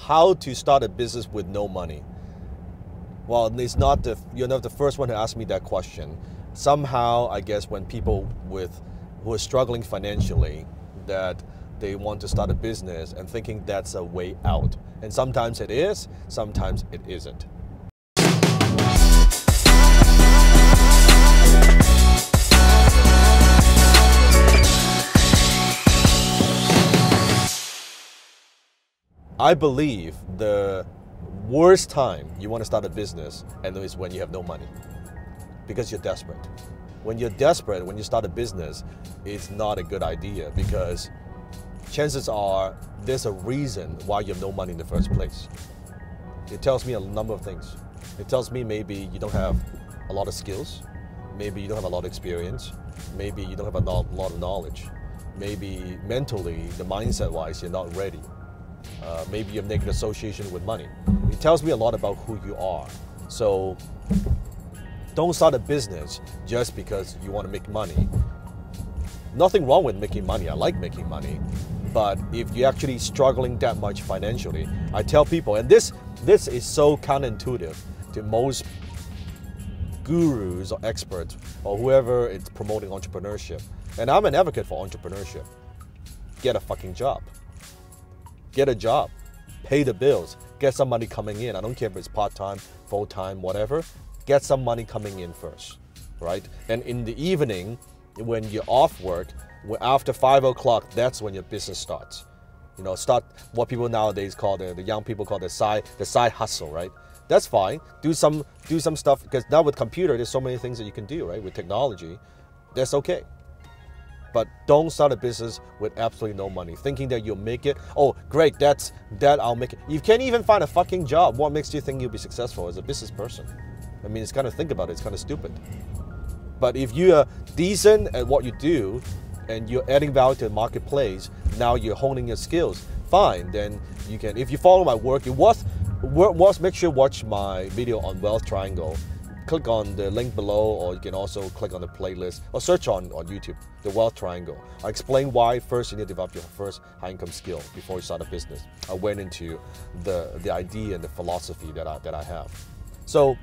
how to start a business with no money. Well, you're not the first one to ask me that question. Somehow, I guess when people who are struggling financially, that they want to start a business and thinking that's a way out. And sometimes it is, sometimes it isn't. I believe the worst time you want to start a business is when you have no money, because you're desperate. When you're desperate, when you start a business, it's not a good idea, because chances are there's a reason why you have no money in the first place. It tells me a number of things. It tells me maybe you don't have a lot of skills, maybe you don't have a lot of experience, maybe you don't have a lot of knowledge, maybe mentally, the mindset-wise, you're not ready. Maybe you have negative association with money. It tells me a lot about who you are. So don't start a business just because you want to make money. Nothing wrong with making money. I like making money. But if you're actually struggling that much financially, I tell people, and this is so counterintuitive to most gurus or experts or whoever is promoting entrepreneurship. And I'm an advocate for entrepreneurship. Get a fucking job. Get a job, pay the bills, get some money coming in. I don't care if it's part-time, full-time, whatever. Get some money coming in first, right? And in the evening, when you're off work, after 5 o'clock, that's when your business starts. You know, start what people nowadays call the young people call the side hustle, right? That's fine. Do some stuff, because now with computer, there's so many things that you can do, right? With technology, that's okay. But don't start a business with absolutely no money, thinking that you'll make it. Oh, great, that I'll make it. You can't even find a fucking job. What makes you think you'll be successful as a business person? I mean, it's kind of think about it, it's kind of stupid. But if you are decent at what you do and you're adding value to the marketplace, now you're honing your skills, fine, then you can. If you follow my work, make sure you watch my video on Wealth Triangle. Click on the link below, or you can also click on the playlist or search on YouTube, the Wealth Triangle. I explain why first you need to develop your first high income skill before you start a business. I went into the idea and the philosophy that I have. So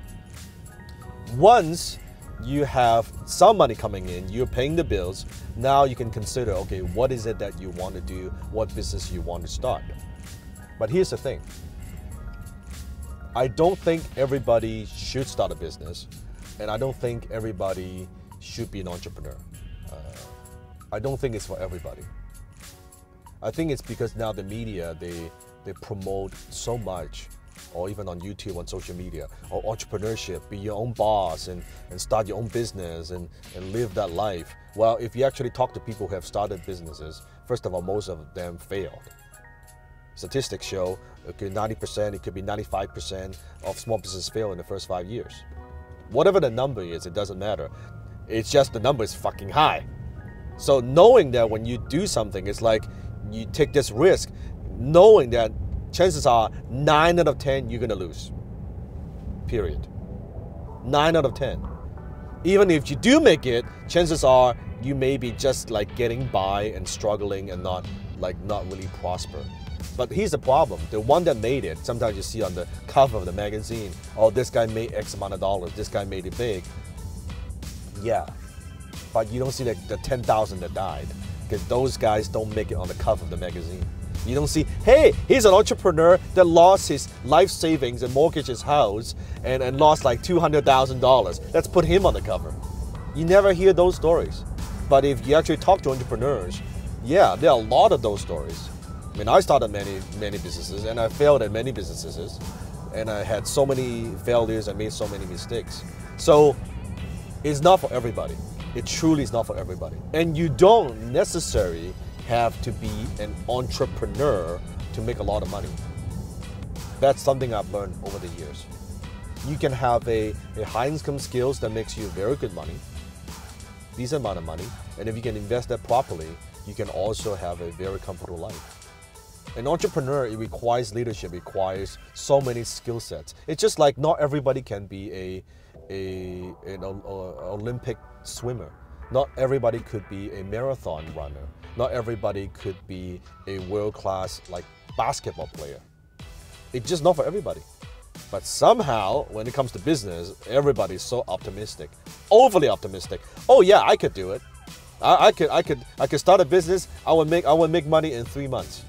once you have some money coming in, you're paying the bills, now you can consider, okay, what is it that you want to do, what business you want to start. But here's the thing. I don't think everybody should start a business, and I don't think everybody should be an entrepreneur. I don't think it's for everybody. I think it's because now the media, they promote so much, or even on YouTube, on social media, or entrepreneurship, be your own boss and start your own business and live that life. Well, if you actually talk to people who have started businesses, first of all, most of them failed. Statistics show it could be 90%, it could be 95% of small businesses fail in the first 5 years. Whatever the number is, it doesn't matter. It's just the number is fucking high. So knowing that when you do something, it's like you take this risk, knowing that chances are 9 out of 10 you're gonna lose. Period. 9 out of 10. Even if you do make it, chances are you may be just like getting by and struggling and not really prosper. But here's the problem, the one that made it, sometimes you see on the cover of the magazine, oh, this guy made X amount of dollars, this guy made it big. Yeah, but you don't see the 10,000 that died, because those guys don't make it on the cover of the magazine. You don't see, hey, he's an entrepreneur that lost his life savings and mortgaged his house and lost like $200,000. Let's put him on the cover. You never hear those stories. But if you actually talk to entrepreneurs, yeah, there are a lot of those stories. I mean, I started many businesses, and I failed at many businesses, and I had so many failures and made so many mistakes. So it's not for everybody. It truly is not for everybody. And you don't necessarily have to be an entrepreneur to make a lot of money. That's something I've learned over the years. You can have a high income skills that makes you very good money, decent amount of money, and if you can invest that properly, you can also have a very comfortable life. An entrepreneur, it requires leadership, it requires so many skill sets. It's just like not everybody can be an Olympic swimmer. Not everybody could be a marathon runner. Not everybody could be a world-class like basketball player. It's just not for everybody. But somehow, when it comes to business, everybody's so optimistic, overly optimistic. Oh yeah, I could do it. I could start a business. I would make money in 3 months.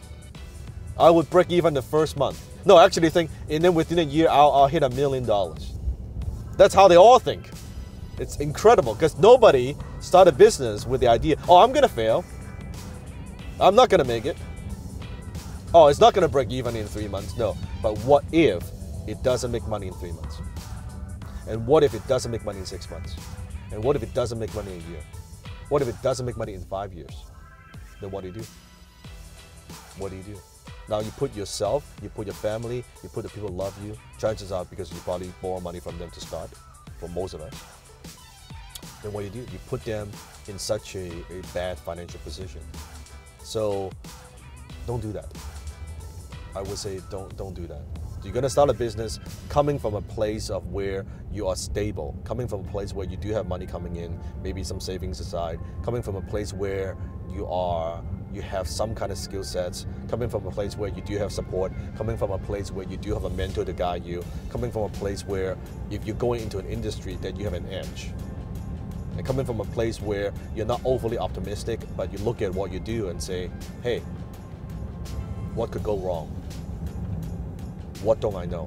I would break even the first month. No, I actually think, and then within a year, I'll hit $1 million. That's how they all think. It's incredible because nobody started a business with the idea, oh, I'm gonna fail. I'm not gonna make it. Oh, it's not gonna break even in 3 months. No, but what if it doesn't make money in 3 months? And what if it doesn't make money in 6 months? And what if it doesn't make money in a year? What if it doesn't make money in 5 years? Then what do you do? What do you do? Now you put yourself, you put your family, you put the people who love you. Chances are because you probably borrow money from them to start, for most of us. Then what do? You put them in such a bad financial position. So don't do that. I would say don't do that. You're gonna start a business coming from a place of where you are stable, coming from a place where you do have money coming in, maybe some savings aside, coming from a place where you have some kind of skill sets, coming from a place where you do have support, coming from a place where you do have a mentor to guide you, coming from a place where if you're going into an industry that you have an edge. And coming from a place where you're not overly optimistic, but you look at what you do and say, hey, what could go wrong? What don't I know?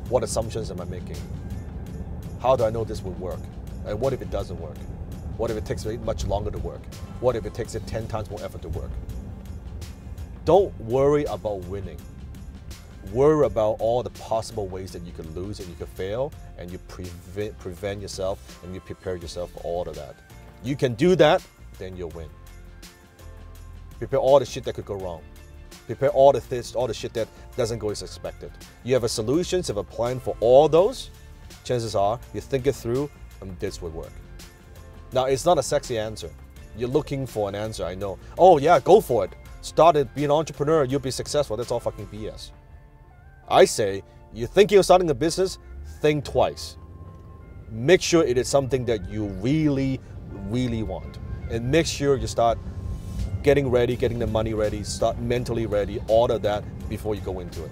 What assumptions am I making? How do I know this will work? And what if it doesn't work? What if it takes much longer to work? What if it takes it 10 times more effort to work? Don't worry about winning. Worry about all the possible ways that you could lose and you could fail, and you prevent yourself and you prepare yourself for all of that. You can do that, then you'll win. Prepare all the shit that could go wrong. Prepare all the shit that doesn't go as expected. You have a solution, you have a plan for all those. Chances are you think it through, and this would work. Now, it's not a sexy answer. You're looking for an answer, I know. Oh yeah, go for it. Start it, be an entrepreneur, you'll be successful. That's all fucking BS. I say, you're thinking of starting a business, think twice. Make sure it is something that you really, really want. And make sure you start getting ready, getting the money ready, start mentally ready, all of that before you go into it.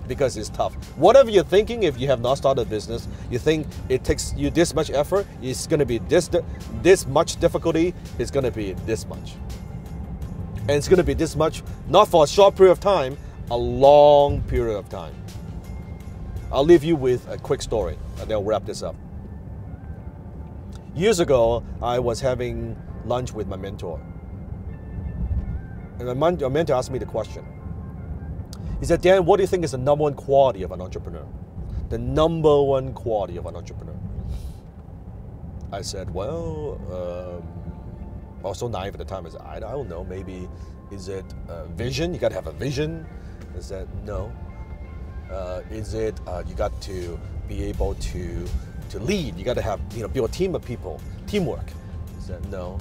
Because it's tough. Whatever you're thinking, if you have not started a business, you think it takes you this much effort, it's going to be this much difficulty, it's going to be this much. And it's going to be this much, not for a short period of time, a long period of time. I'll leave you with a quick story, and then I'll wrap this up. Years ago, I was having lunch with my mentor. And my mentor asked me the question. He said, Dan, what do you think is the number one quality of an entrepreneur? The number one quality of an entrepreneur. I said, well, I was so naive at the time. I said, I don't know, maybe, is it vision? You got to have a vision. I said, no. Is it you got to be able to lead? You got to have, build a team of people, teamwork. I said, no.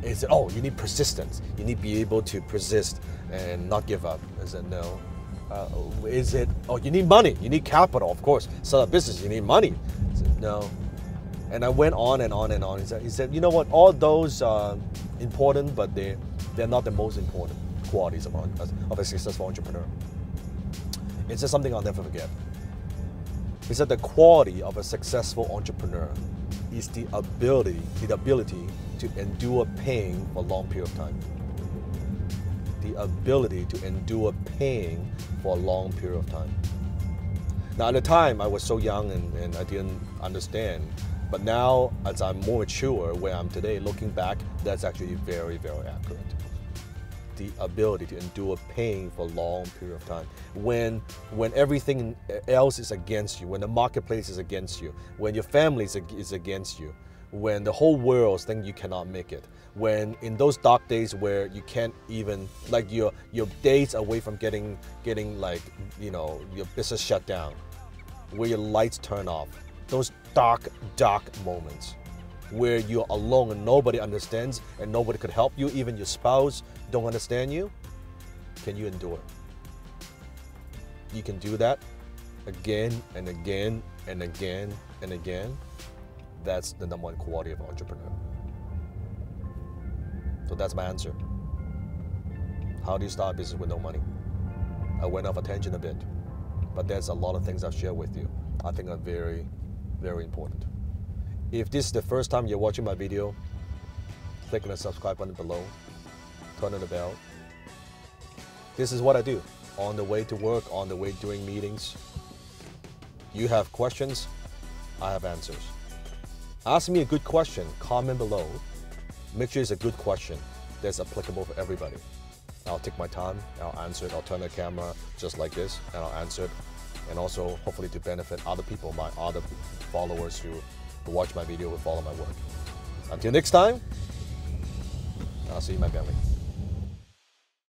Is it, oh, you need persistence. You need to be able to persist and not give up. I said, no. Is it, oh, you need money. You need capital, of course. Start a business, you need money. I said, no. And I went on and on and on. He said, you know what, all those are important, but they're not the most important qualities of a successful entrepreneur. It's just something I'll never forget. He said the quality of a successful entrepreneur is the ability to endure pain for a long period of time. The ability to endure pain for a long period of time. Now, at the time, I was so young and I didn't understand. But now, as I'm more mature, where I'm today, looking back, that's actually very, very accurate. The ability to endure pain for a long period of time. When everything else is against you, when the marketplace is against you, when your family is against you, when the whole world thinks you cannot make it, when in those dark days where you can't even, like your days away from getting like, your business shut down, where your lights turn off, those dark moments where you're alone and nobody understands and nobody could help you, even your spouse don't understand you, can you endure? You can do that again and again and again and again. That's the number one quality of an entrepreneur. So that's my answer. How do you start a business with no money? I went off a tangent a bit, but there's a lot of things I'll share with you. I think are very, very important. If this is the first time you're watching my video, click on the subscribe button below, turn on the bell. This is what I do on the way to work, on the way during meetings. You have questions, I have answers. Ask me a good question, comment below. Make sure it's a good question that's applicable for everybody. I'll take my time, I'll answer it, I'll turn the camera just like this, and I'll answer it. And also, hopefully to benefit other people, my other followers who watch my video, who follow my work. Until next time, I'll see you in my Bentley.